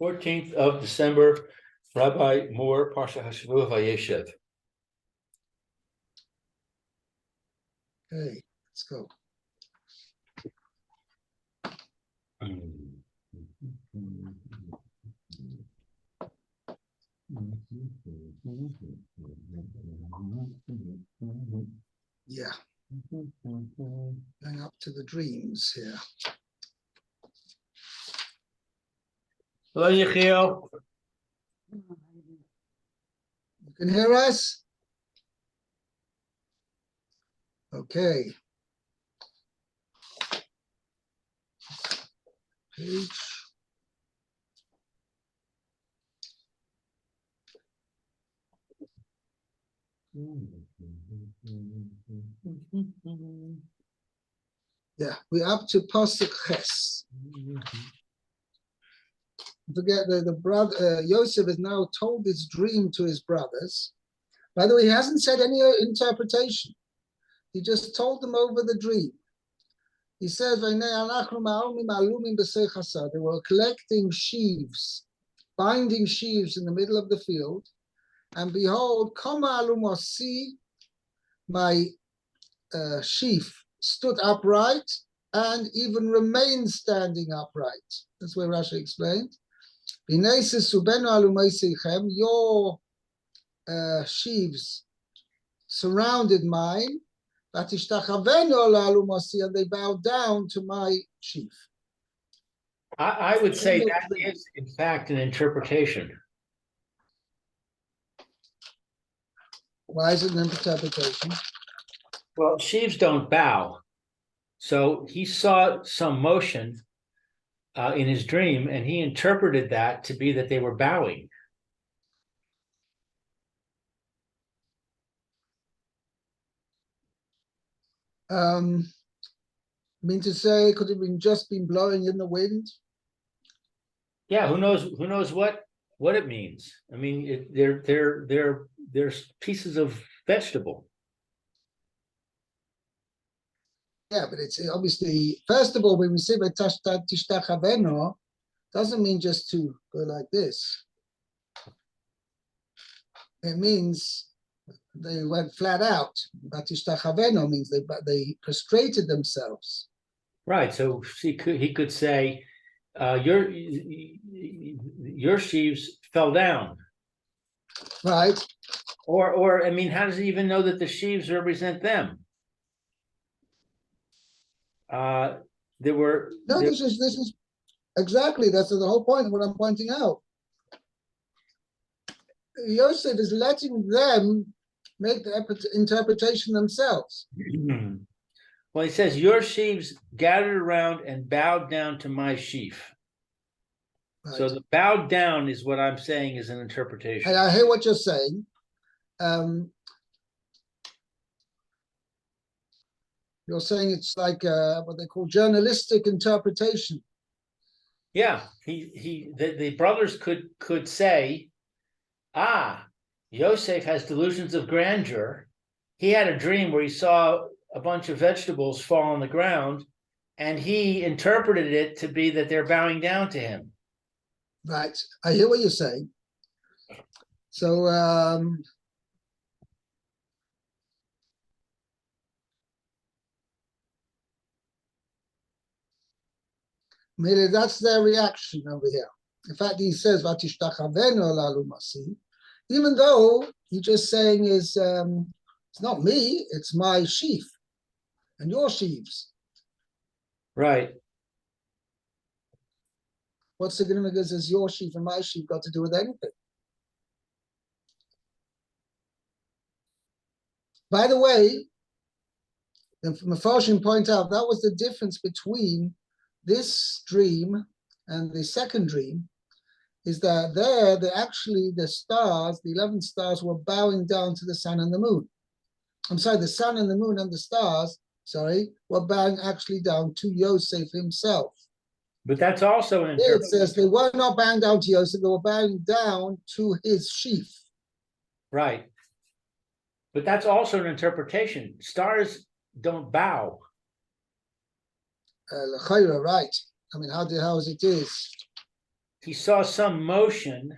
14th of December, Rabbi Moore, Parsha Hashavua, Vayeyshev. Okay, let's go. Yeah, going up to the dreams here. Hello, Yechiel. You can hear us? Okay. Page. Yeah, we're up to Pasuk Ches. Forget the brother Vayeyshev has now told this dream to his brothers. By the way, he hasn't said any interpretation. He just told them over the dream. He says, they were collecting sheaves, binding sheaves in the middle of the field, and behold, my sheaf stood upright and even remained standing upright. That's where Rashi explained. Your sheaves surrounded mine, and they bowed down to my sheaf. I would say that is, in fact, an interpretation. Why is it an interpretation? Well, sheaves don't bow. So he saw some motion in his dream, and he interpreted that to be that they were bowing. Mean to say, could it have just been blowing in the wind? Yeah, who knows what it means. I mean, they're pieces of vegetable. Yeah, but it's obviously, first of all, when we say tishtachaveno, doesn't mean just to go like this. It means they went flat out. Tishtachaveno means they prostrated themselves. Right. So he could say, your sheaves fell down. Right. Or I mean, how does he even know that the sheaves represent them? This is exactly, that's the whole point of what I'm pointing out. Vayeyshev is letting them make the interpretation themselves. Well, he says, your sheaves gathered around and bowed down to my sheaf. Right. So the bowed down is what I'm saying is an interpretation. I hear what you're saying. You're saying it's like what they call journalistic interpretation. Yeah, the brothers could say, Yosef has delusions of grandeur. He had a dream where he saw a bunch of vegetables fall on the ground, and he interpreted it to be that they're bowing down to him. Right, I hear what you're saying. So maybe that's their reaction over here. In fact, he says, even though he's just saying is, it's not me, it's my sheaf and your sheaves. Right. What's the significance is your sheaf and my sheaf got to do with anything? By the way, the Mefarshim point out that was the difference between this dream and the second dream, is that there, the stars, the 11 stars were bowing down to the sun and the moon. I'm sorry, the sun and the moon and the stars, were bowing actually down to Yosef himself. But that's also an interpretation. It says they were not bowing down to Yosef, they were bowing down to his sheaf. Right. But that's also an interpretation. Stars don't bow. Right. I mean, how as it is? he saw some motion.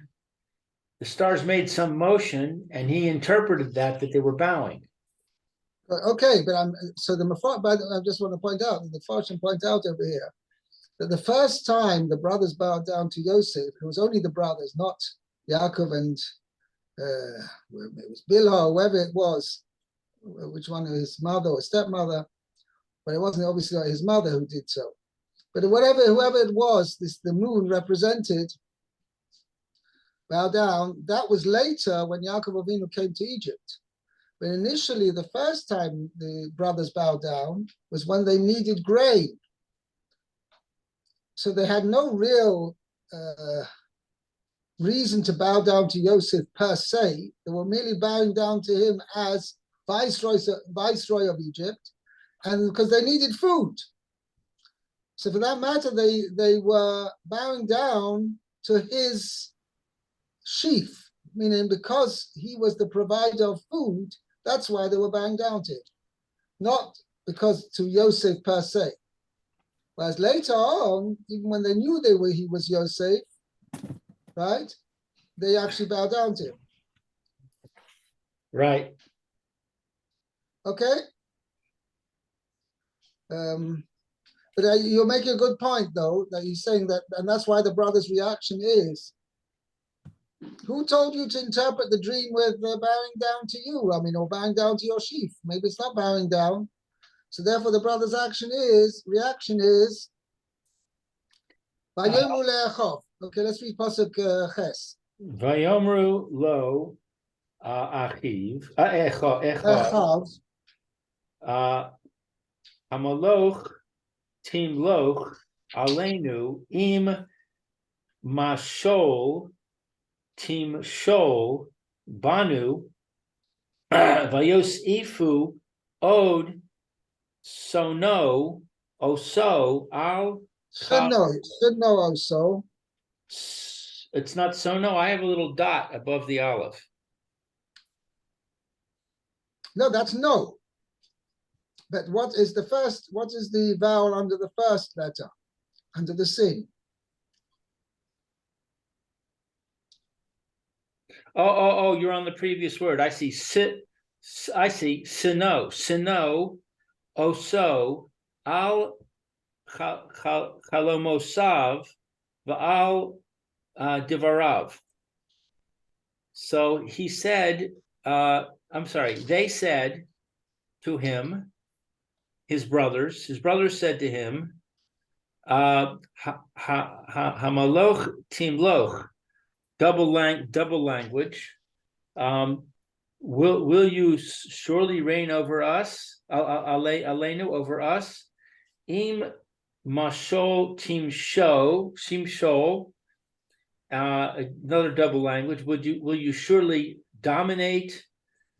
The stars made some motion, and he interpreted that they were bowing. Okay, but but I just want to point out that the Farshim point out over here that the first time the brothers bowed down to Yosef, it was only the brothers, not Yaakov and it was Bilhah, whoever it was, which one, his mother or stepmother, but it wasn't obviously his mother who did so. But whoever it was, the moon represented, bow down. That was later when Yaakov Avinu came to Egypt. But initially, the first time the brothers bowed down was when they needed grain. So they had no real reason to bow down to Yosef per se. They were merely bowing down to him as viceroy of Egypt, and because they needed food. So for that matter, they were bowing down to his sheaf, meaning because he was the provider of food, that's why they were bowing down to him, not because to Yosef per se. Whereas later on, even when they knew he was Yosef, right, they actually bowed down to him. Right. Okay. But you're making a good point, though, that he's saying that, and that's why the brother's reaction is, who told you to interpret the dream with bowing down to you? I mean, or bowing down to your sheaf? Maybe it's not bowing down. So therefore, the brother's reaction is, Vayomru le'achov. Okay, let's read pasuk ches. Vayomru lo achiv echav hamaloch timloch aleinu im mashol timshol banu Vayeyshev od sono oso al. Should know also. It's not sono. I have a little dot above the aleph. No, that's no. But what is the vowel under the first letter, under the sin? Oh, you're on the previous word. I see sino, oso, al chalomosav, va'al divarav. So he said, they said to him, his brothers said to him, hamaloch timloch, double language. Will you surely reign over us? Aleinu, over us. Im mashol shimshol. Another double language. Will you surely dominate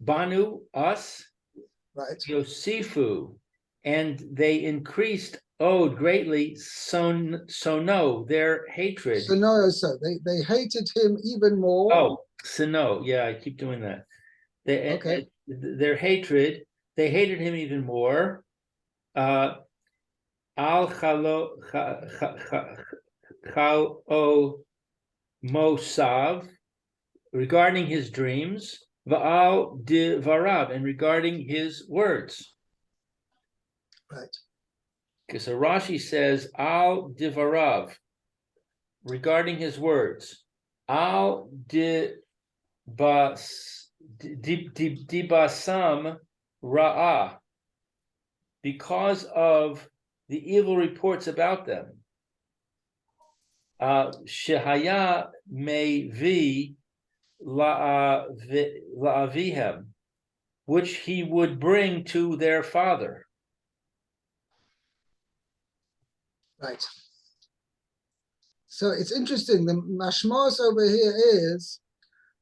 banu, us? Right. Yosifu, and they increased greatly sono, their hatred. So they hated him even more. Oh, sono, yeah, I keep doing that. Their hatred, they hated him even more. Al chalo mosav, regarding his dreams. Va'al divarav, and regarding his words. Right. Okay, so Rashi says al divarav, regarding his words. Al dibasam ra'ah, because of the evil reports about them. Shehaya mevi la'avihem, which he would bring to their father. Right. So it's interesting. The mashmos over here is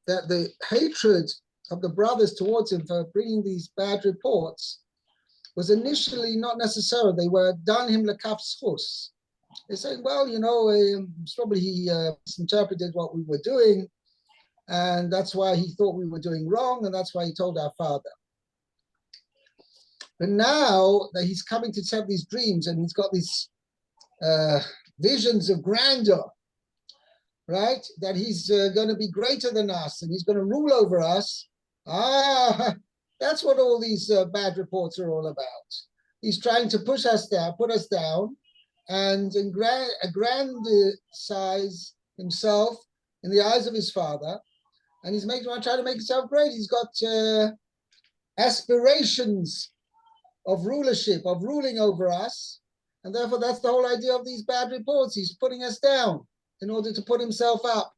that the hatred of the brothers towards him for bringing these bad reports was initially not necessary. They were done him lekaf schus. They're saying, well, probably he misinterpreted what we were doing, and that's why he thought we were doing wrong, and that's why he told our father. But now that he's coming to have these dreams, and he's got these visions of grandeur, right? That he's going to be greater than us and he's going to rule over us. That's what all these bad reports are all about. He's trying to push us down, put us down, and aggrandise himself in the eyes of his father. And he's trying to make himself great. He's got aspirations of rulership, of ruling over us. And therefore, that's the whole idea of these bad reports. He's putting us down in order to put himself up.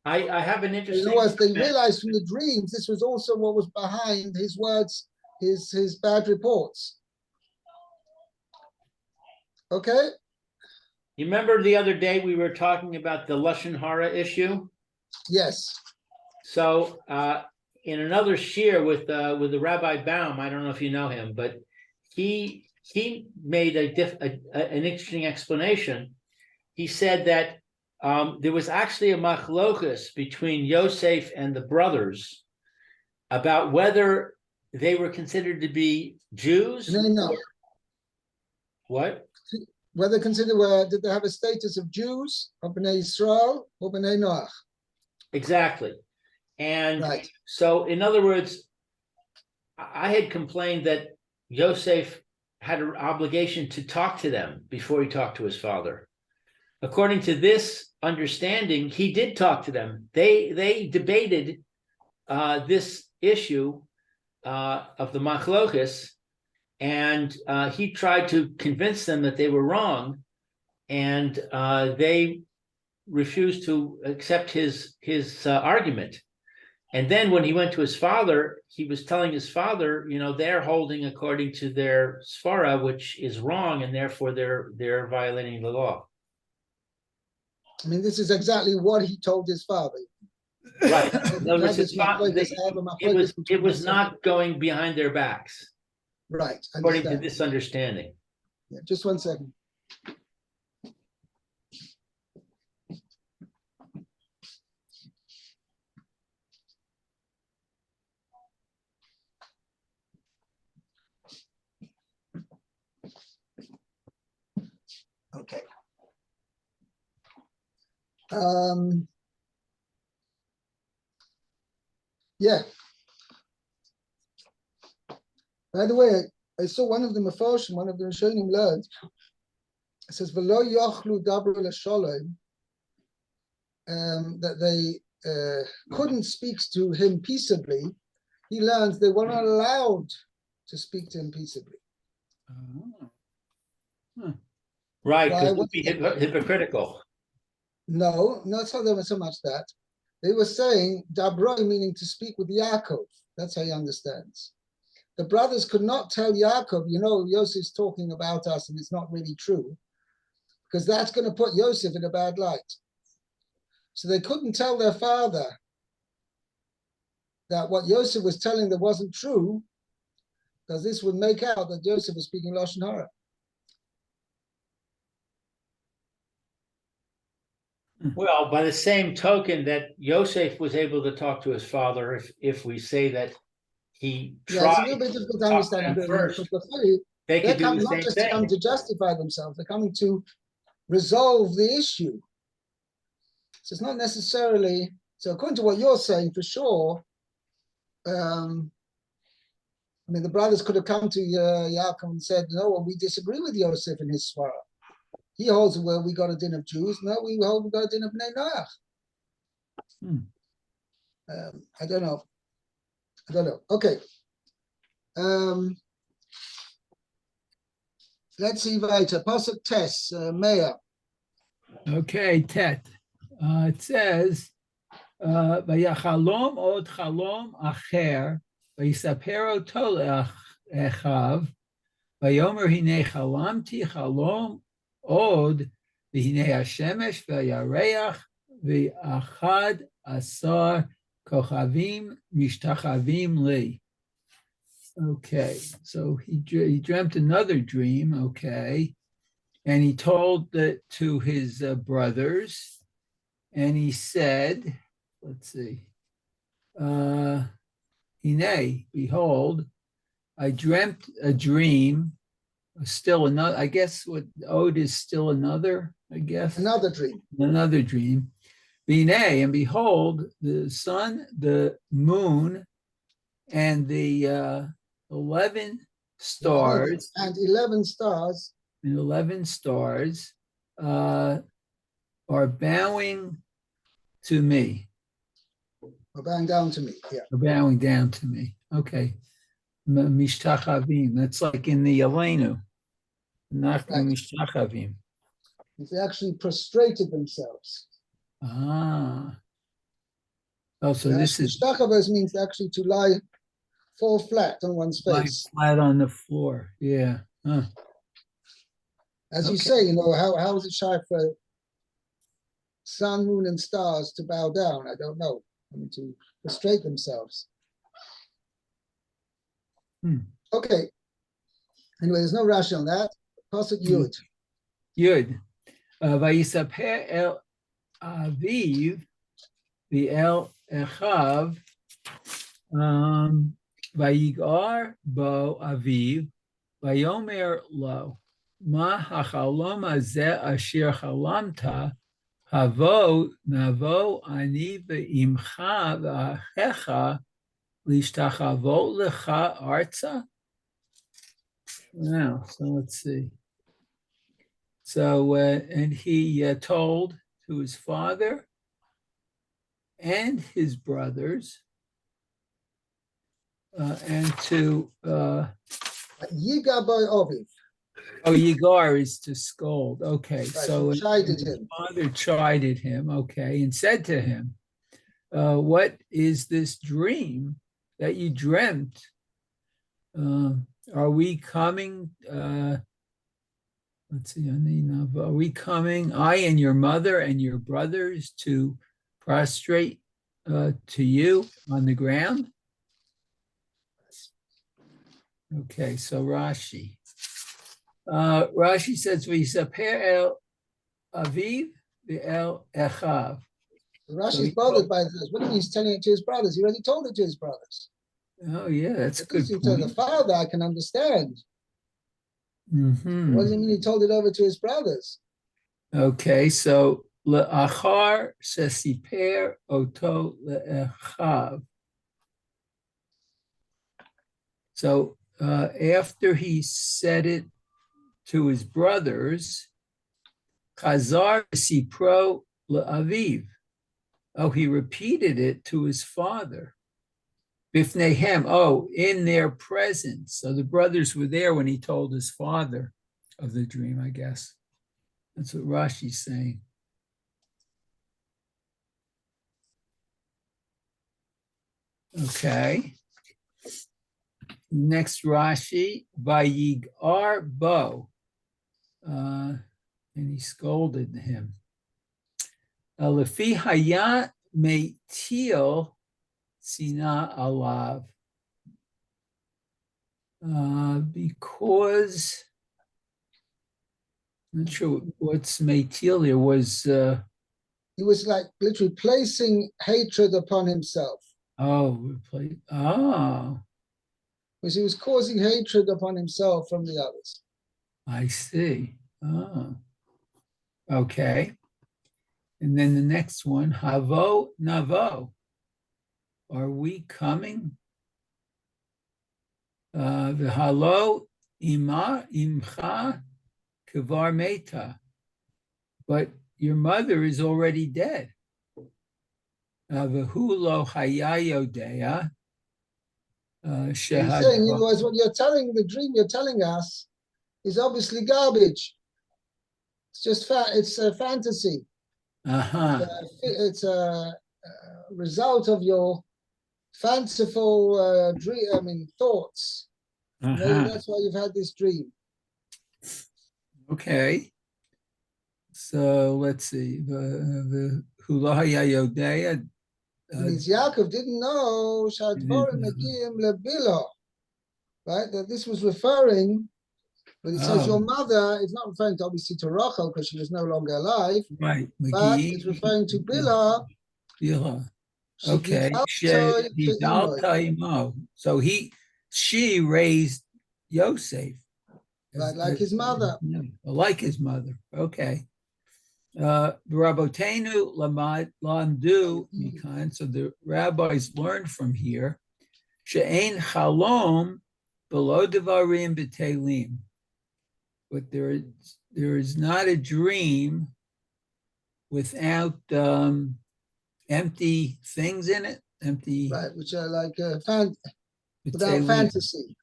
I have an interesting. As they realized from the dreams, this was also what was behind his words, his bad reports. Okay? You remember the other day we were talking about the Lashon Hara issue? Yes. So in another shir with the Rabbi Baum, I don't know if you know him, but he made an interesting explanation. He said that there was actually a machlokas between Yosef and the brothers about whether they were considered to be Jews. No. What? Whether did they have a status of Jews, or Bnei Israel, or Bnei Noach? Exactly. And right. So, in other words, I had complained that Yosef had an obligation to talk to them before he talked to his father. According to this understanding, he did talk to them. They debated this issue of the machlokas, and he tried to convince them that they were wrong, and they refused to accept his argument. And then when he went to his father, he was telling his father, they're holding according to their svara, which is wrong, and therefore they're violating the law. I mean, this is exactly what he told his father. Right. In other words, it was not going behind their backs. Right. According to this understanding. Yeah, just 1 second. Okay. Yeah. By the way, I saw one of the Mefarshim, one of the Rishonim learned. It says, "V'lo yochlu dabru l'sholem," that they couldn't speak to him peaceably. He learns they were not allowed to speak to him peaceably. Right, because it would be hypocritical. No, not so much that. They were saying dabroi, meaning to speak with Yaakov. That's how he understands. The brothers could not tell Yaakov, Yosef's talking about us and it's not really true, because that's going to put Yosef in a bad light. So they couldn't tell their father that what Yosef was telling them wasn't true, because this would make out that Yosef was speaking Lashon Hara. Well, by the same token that Yosef was able to talk to his father, if we say that he tried it's a little bit difficult to understand first, they could do the same thing. To come to justify themselves, they're coming to resolve the issue. So it's not necessarily, so according to what you're saying, for sure, the brothers could have come to Yaakov and said, no, well, we disagree with Yosef and his svara. He holds where we got a din of Jews. No, we hold we got a din of Bnei Noach. I don't know. Okay. Let's see weiter. Pasuk Tes, Meir. Okay, Tet. It says, Vayachalom od chalom acher, Vayisapero tol echav, Vayomer hine chalamti chalom od, V'hine hashemesh v'yareach, V'achad asar kochavim mishtachavim li. Okay, so he dreamt another dream, okay, and he told that to his brothers, and he said, let's see, Hine, behold, I dreamt a dream, still another, I guess what Od is still another, I guess. Another dream. Another dream. V'nei, and behold, the sun, the moon, and the 11 stars, And 11 stars and 11 stars are bowing to me. are bowing down to me. Yeah. Are bowing down to me. Okay. Mishtachavim. That's like in the Elenu. Not Right. mishtachavim. They actually prostrated themselves. Ah. Oh, so Now, this is Shtachavos means actually to fall flat on one's lying face. flat on the floor. Yeah. Huh. As you Okay. say, how is it shy for sun, moon, and stars to bow down? I don't know. I mean, to prostrate themselves. Okay. Anyway, there's no Rashi on that. Pasuk Yud. Yud. Vayisaper el aviv v'el echav vayigar bo aviv vayomer lo ma hachalom hazeh asher chalamta havo navo ani ve'imcha v'achecha lishtachavot lecha arza. Now, so let's see. So, and he told to his father and his brothers and to, Yiga by Oviv. Yigar is to scold. Okay, Right, so he chided his him. father chided him, okay, and said to him, what is this dream that you dreamt? Are we coming? Let's see, are we coming, I and your mother and your brothers, to prostrate to you on the ground? Okay, so Rashi. Rashi says, V'yisaper el aviv v'el echav. Rashi's bothered by this. What do you mean he's telling it to his brothers? He already told it to his brothers. Oh, yeah, that's a At good least he told the point. father, I can understand. Mhm. What does it mean he told it over to his brothers? Okay, so le'achar shesiper oto le'echav. So after he said it to his brothers, chazar sipro le'aviv. Oh, he repeated it to his father. Bifnehem, oh, in their presence. So the brothers were there when he told his father of the dream, I guess. That's what Rashi's saying. Okay. Next Rashi, Vayigar bo. And he scolded him. Lefi hayat meitil sina alav. Because I'm not sure what's meitil here was. He was like literally placing hatred upon himself. Because he was causing hatred upon himself from the others. I see. Oh, okay. And then the next one, Havo Navo. Are we coming? V'halo imcha kevar meta. But your mother is already dead. V'hu lo hayayodea. He's saying, in other words, what you're telling, the dream you're telling us is obviously garbage. It's just it's a fantasy. It's a result of your fanciful thoughts. Maybe that's why you've had this dream. Okay. So let's see. The Hulahaya Yodea. Means Yaakov didn't know Shadvorim Megiyim Lebila, right? That this was referring, but it says your mother, it's not referring to obviously to Rachel because she was no longer alive, right? But it's referring to Bila. Bila. Okay. So she raised Yosef Right, like his mother. Like his mother. Okay. Rabotenu lamdu mikan. So the rabbis learned from here. She'ein chalom below devarim b'telim. But there is not a dream without empty things in it. Empty. Right, which are like without b'telim. fantasy,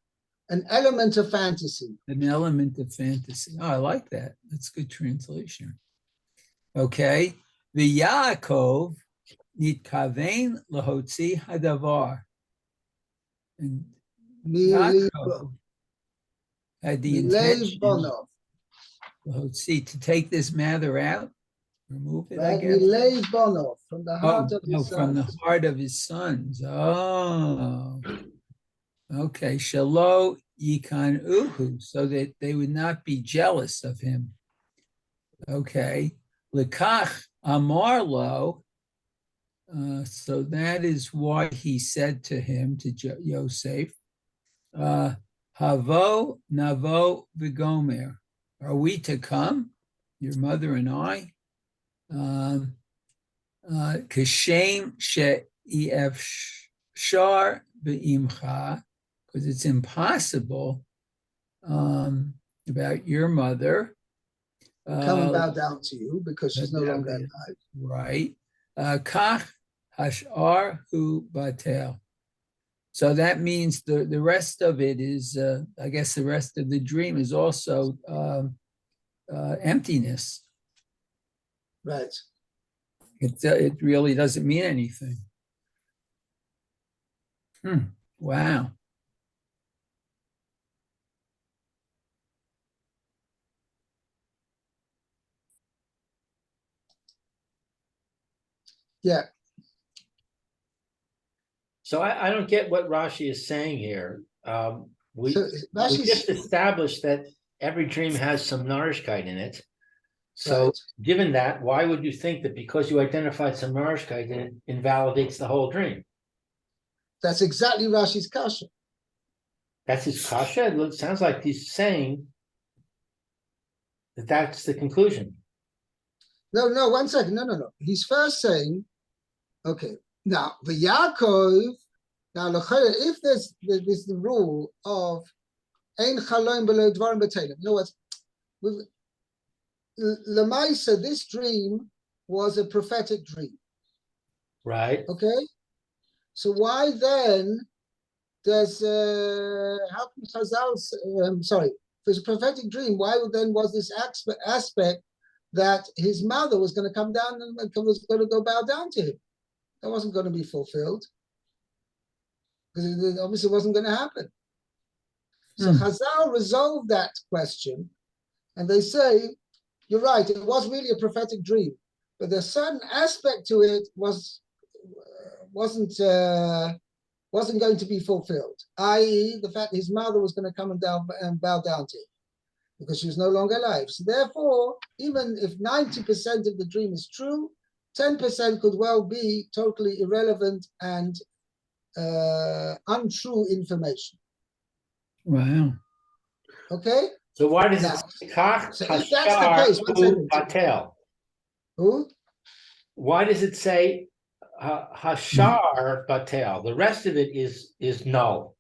an element of fantasy. An element of fantasy. Oh, I like that. That's good translation. Okay. The Yaakov nitkavein lahotzi hadavar. And Yaakov had the intention lahotzi, to take this matter out, remove it, I guess. From the heart of his from the sons. heart of his sons. Oh. Okay. Shalo yikan uhu, so that they would not be jealous of him. Okay. Lekach amar lo. So that is why he said to him, to Yosef, Havo navo v'gomer. Are we to come, your mother and I? Kashem she'ef shar be'imcha, because it's impossible about your mother. Come and bow down to you because she's no longer alive. Right. Kach hashar hu batel. So that means the rest of it is, I guess the rest of the dream is also emptiness. Right. It really doesn't mean anything. Wow. Yeah. So I don't get what Rashi is saying here. We Rashi's- just established that every dream has some Narishkeit in it. So Right. given that, why would you think that because you identified some Narishkeit, it invalidates the whole dream? That's exactly Rashi's kasha. That's his kasha. It sounds like he's saying that that's the conclusion. No, 1 second. No. He's first saying, okay, now the Yaakov, now if there's the rule of ein chalom below dvarim b'telim. In other words, with Lamaisa, this dream was a prophetic dream. Right. Okay? So why then does how can Chazal sorry, if it's a prophetic dream, why then was this aspect that his mother was going to come down and was going to go bow down to him? That wasn't going to be fulfilled. Because it obviously wasn't going to happen. So Chazal resolved that question, and they say, you're right, it was really a prophetic dream, but there's a certain aspect to it wasn't going to be fulfilled, i.e. the fact his mother was going to come and bow down to him, because she was no longer alive. So therefore, even if 90% of the dream is true, 10% could well be totally irrelevant and untrue information. Wow. Okay? So why does Now, it say Kach so if that's the case, Hashar Batel? Who? Why does it say Hashar Batel? The rest of it is null.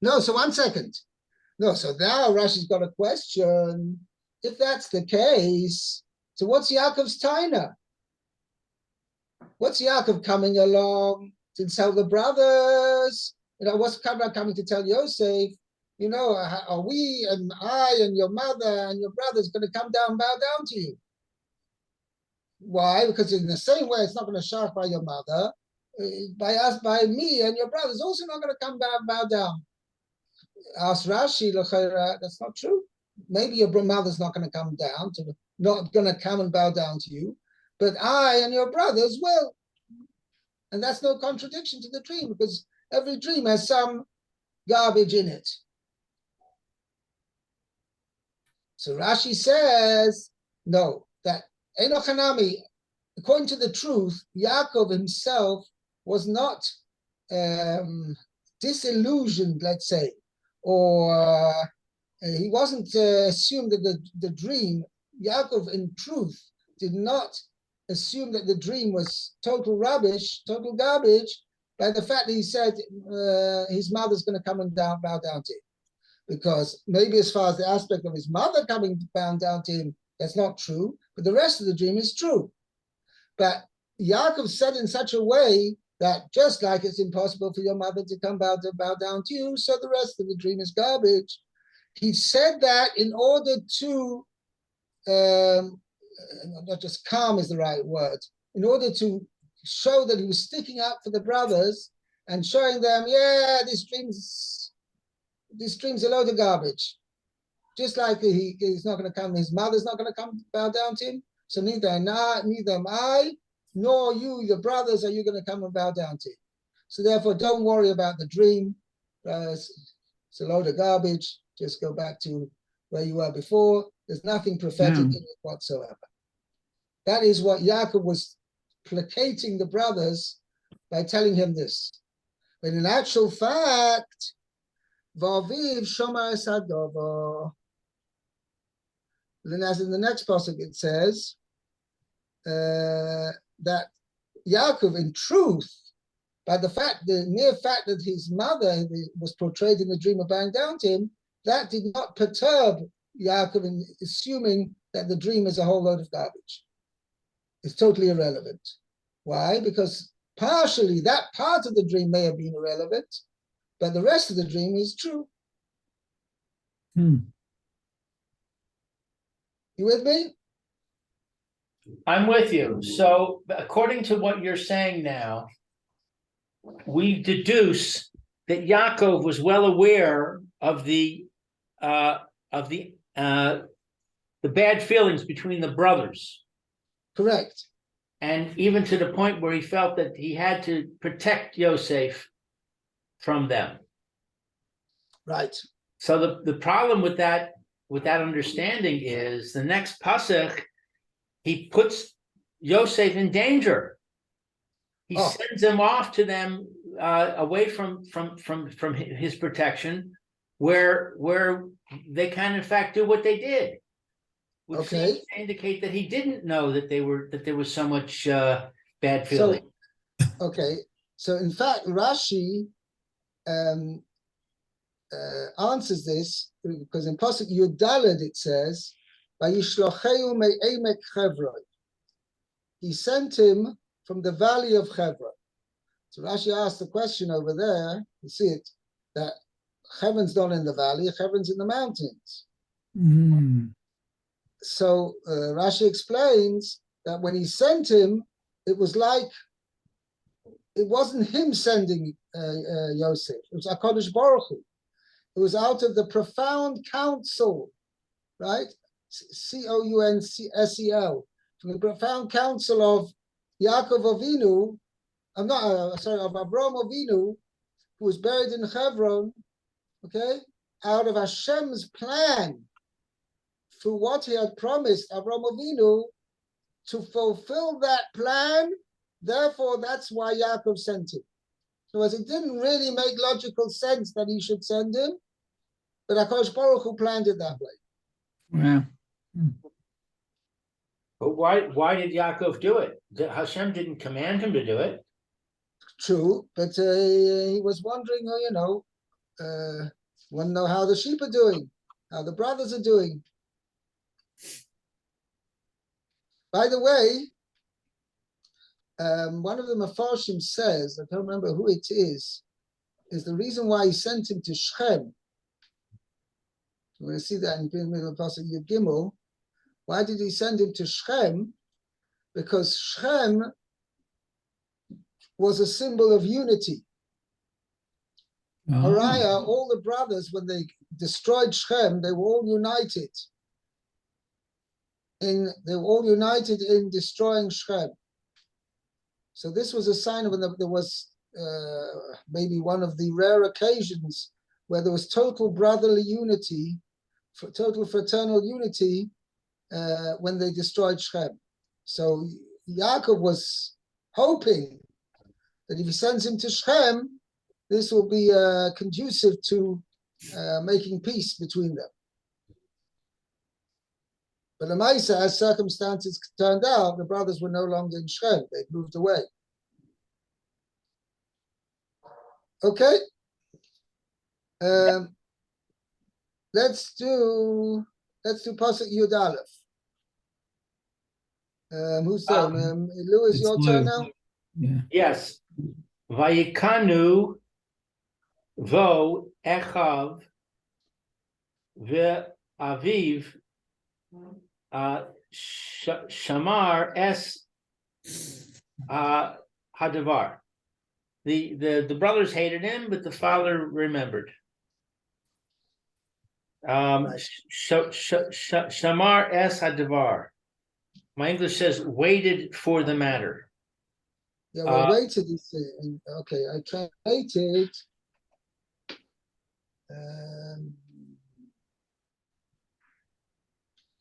No, so 1 second. No, so now Rashi's got a question. If that's the case, so what's Yaakov's taina? What's Yaakov coming along to tell the brothers? What's coming to tell Yosef? Are we and I and your mother and your brothers going to come down and bow down to you? Why? Because in the same way, it's not going to shout by your mother. By us, by me and your brothers, also not going to come down and bow down. Ask Rashi, that's not true. Maybe your mother's not going to come down not going to come and bow down to you, but I and your brothers will. And that's no contradiction to the dream, because every dream has some garbage in it. So Rashi says, no, that Enochanami, according to the truth, Yaakov himself was not disillusioned, let's say, or he wasn't assumed that the dream, Yaakov in truth did not assume that the dream was total rubbish, total garbage, by the fact that he said his mother's going to come and bow down to him. Because maybe as far as the aspect of his mother coming bow down to him, that's not true, but the rest of the dream is true. But Yaakov said in such a way that just like it's impossible for your mother to come bow down to you, so the rest of the dream is garbage. He said that in order to, not just calm is the right word, in order to show that he was sticking up for the brothers and showing them, yeah, this dream's a load of garbage. Just like he's not going to come, his mother's not going to come bow down to him. So neither am I, nor you, your brothers, are you going to come and bow down to him. So therefore, don't worry about the dream. It's a load of garbage. Just go back to where you were before. There's nothing prophetic in it whatsoever. That is what Yaakov was placating the brothers by telling him this. But in actual fact, Vaviv Shomar Sadovo. Then, as in the next pasuk, it says that Yaakov, in truth, by the mere fact that his mother was portrayed in the dream of bowing down to him, that did not perturb Yaakov in assuming that the dream is a whole load of garbage. It's totally irrelevant. Why? Because partially that part of the dream may have been irrelevant, but the rest of the dream is true. You with me? I'm with you. So according to what you're saying now, we deduce that Yaakov was well aware of the bad feelings between the brothers. Correct. And even to the point where he felt that he had to protect Yosef from them. Right. So the problem with that understanding is the next pasuk, he puts Yosef in danger. He sends him off to them away from his protection, where they can in fact do what they did, which seems to indicate that he didn't know that there was so much bad feeling. So in fact, Rashi answers this because in pasuk Yud Daled it says, "Vayishlocheu me'emek Chevron." He sent him from the valley of Hebron. So Rashi asked the question over there. You see it that Hebron's not in the valley; Hebron's in the mountains. So Rashi explains that when he sent him, it was like it wasn't him sending Yosef. It was HaKadosh Baruch Hu. It was out of the profound counsel, right? Counsel, from the profound counsel of Yaakov Avinu. Of Avraham Avinu, who was buried in Hebron. Out of Hashem's plan, through what he had promised Avraham Avinu, to fulfill that plan. Therefore, that's why Yaakov sent him. So as it didn't really make logical sense that he should send him, but HaKadosh Baruch Hu planned it that way. Yeah. But why did Yaakov do it? Hashem didn't command him to do it. True, but he was wondering, want to know how the sheep are doing, how the brothers are doing. By the way, one of the Mefarshim says, I don't remember who it is the reason why he sent him to Shechem. We're going to see that in the middle of Pasuk Yud Gimel. Why did he send him to Shechem? Because Shechem was a symbol of unity. Haraya, all the brothers, when they destroyed Shechem, they were all united. They were all united in destroying Shechem. So this was a sign of when there was maybe one of the rare occasions where there was total brotherly unity, total fraternal unity when they destroyed Shechem. So Yaakov was hoping that if he sends him to Shechem, this will be conducive to making peace between them. But the Maisa, as circumstances turned out, the brothers were no longer in Shem. They'd moved away. Okay. Let's do Pasuk Yud Aleph. Who's turn? Lou, is it's your Lou. turn now? Yeah. Yes. Vayikanu vo echav ve'aviv shamar es hadavar. The brothers hated him, but the father remembered. Shamar es hadavar. My English says waited for the matter. Yeah, we waited. Okay, I translated.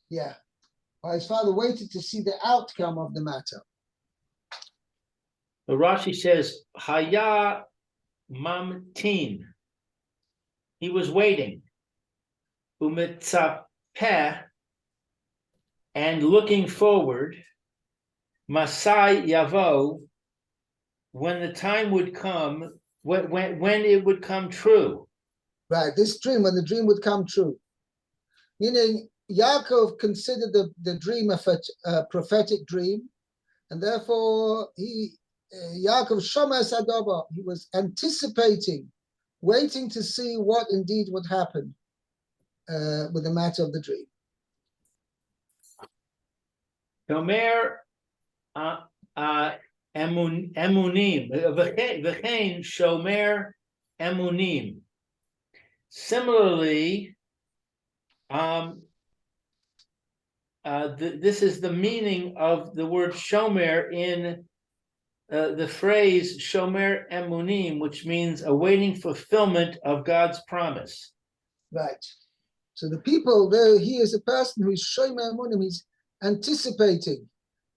Yeah, his father waited to see the outcome of the matter. The Rashi says Haya mamtin. He was waiting. Umitzapeh, and looking forward. Masai yavo, when the time would come, when it would come true. Right, this dream, when the dream would come true. Meaning, Yaakov considered the dream a prophetic dream, and therefore Yaakov Shomer Sadaba, he was anticipating, waiting to see what indeed would happen with the matter of the dream. Shomer emunim, v'chein shomer emunim. Similarly, this is the meaning of the word shomer in the phrase shomer emunim, which means awaiting fulfillment of God's promise. Right. So the people there, he is a person who is shomer emunim. He's anticipating.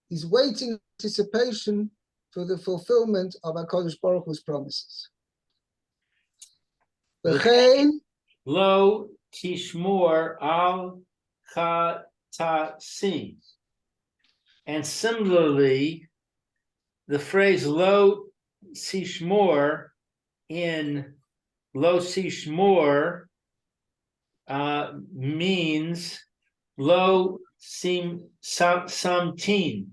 He's waiting anticipation for the fulfillment of HaKadosh Baruch Hu's promises. Lo tishmor al chatasi. And similarly, the phrase lo tishmor in lo tishmor means lo samtin.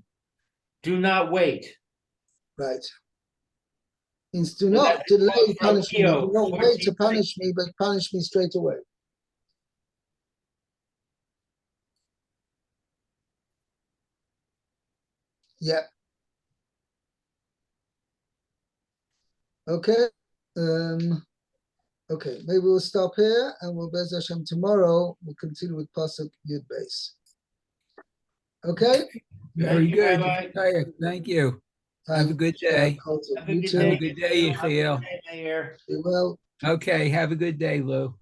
Do not wait. Right. Means do not delay punishment. Do not wait to punish me, but punish me straight away. Yeah. Okay. Okay. Maybe we'll stop here, and we'll Bez Hashem tomorrow. We'll continue with Pasuk Yud Beis. Okay. Very Thank you, good. Rabbi. Thank you. Have a good day. You too. Have a good day, Yechiel. Mayor. Be well. Okay, have a good day, Lou.